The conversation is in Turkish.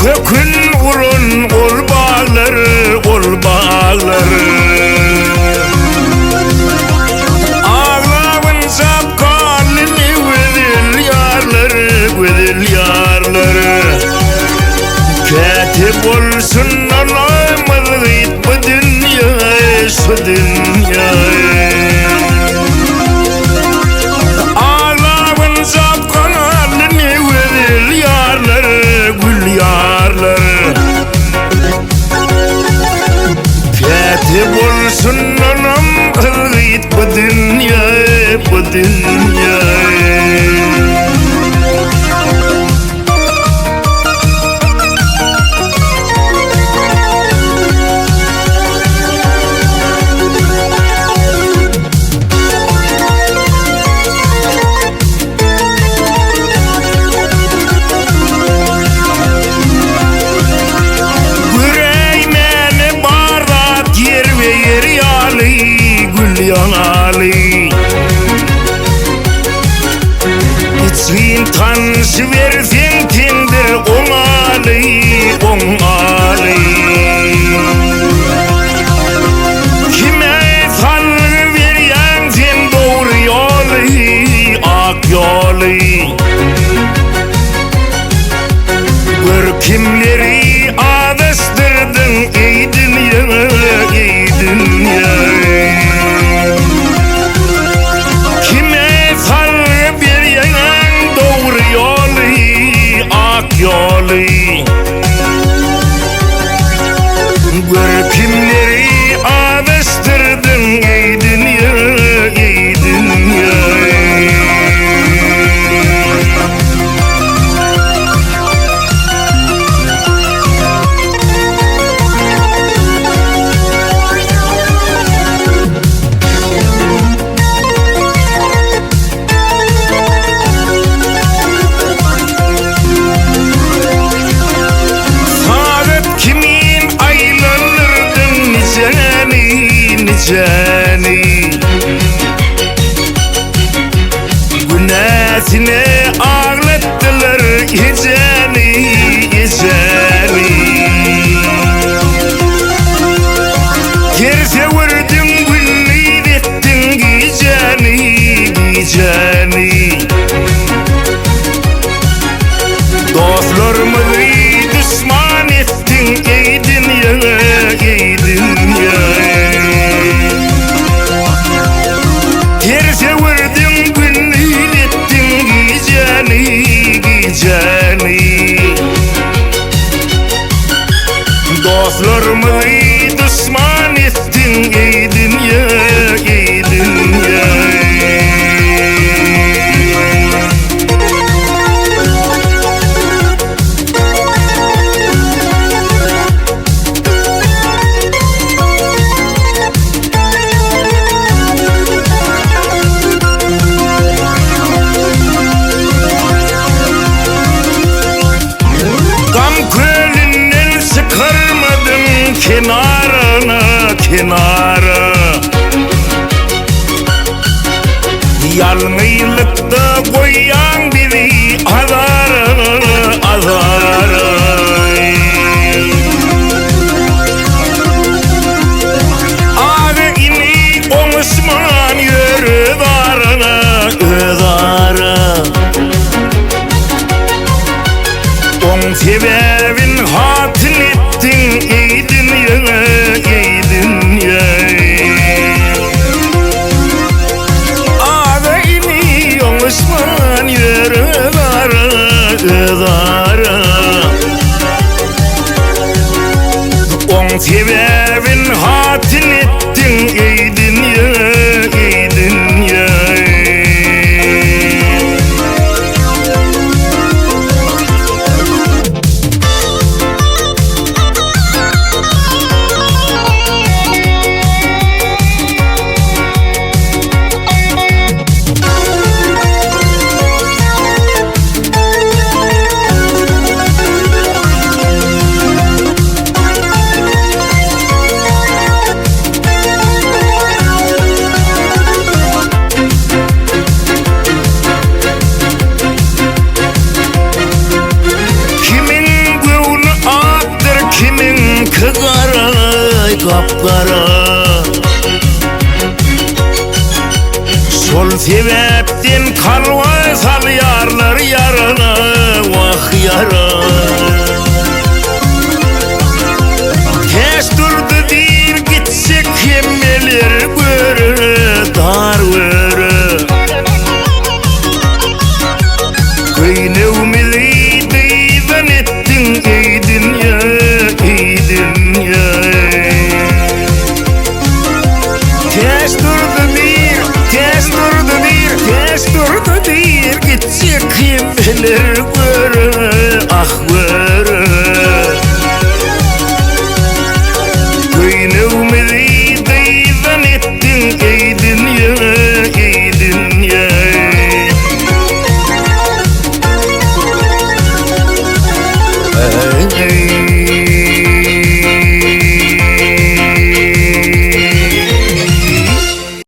kökün urun ol bağları, ol bağları. Ağlavın zapkalini güdül yarları, güdül yarları. Ketip olsun olamaz git bu dünyaya, şu dünyaya. Ağlavın zapkalini güdül yarları, gül yarları. Ketip olsun olamaz git bu dünyaya, bu dünyaya. Yanali İçin tanışı versin tindir onali, onali. Kime tanrı veriyen sen doğru yolu, ak yolu. Bir kimleri adastırdın ey dünya, ey dünya. Yolu gör kimleri adastırdın ey dünya, ey dünya. Niceni Günahsine ağlattılar iceni, iceni. Gerse vurdun güllü ettin giceni, giceni. Dostlarımı düşman ettin ey dünya, ey dünya. Gerse vurdun güllü ettin giceni, giceni. Dostlarımı düşman ettin ey dünya, ey dünya. Kenarına, kenara. Yalnızlıkta koyan biri azara, azara. Ağrı ini omuşman yürü darına, darına. On sebebin hatın ettin ey dünya, ey dünya. Ağabeyini omuşman yürü dara, dara. On sebebin hatın ettin ey dünya, ey dünya. kapkara. Sol sebepten kalmay sal yarlar yarına, vah yara.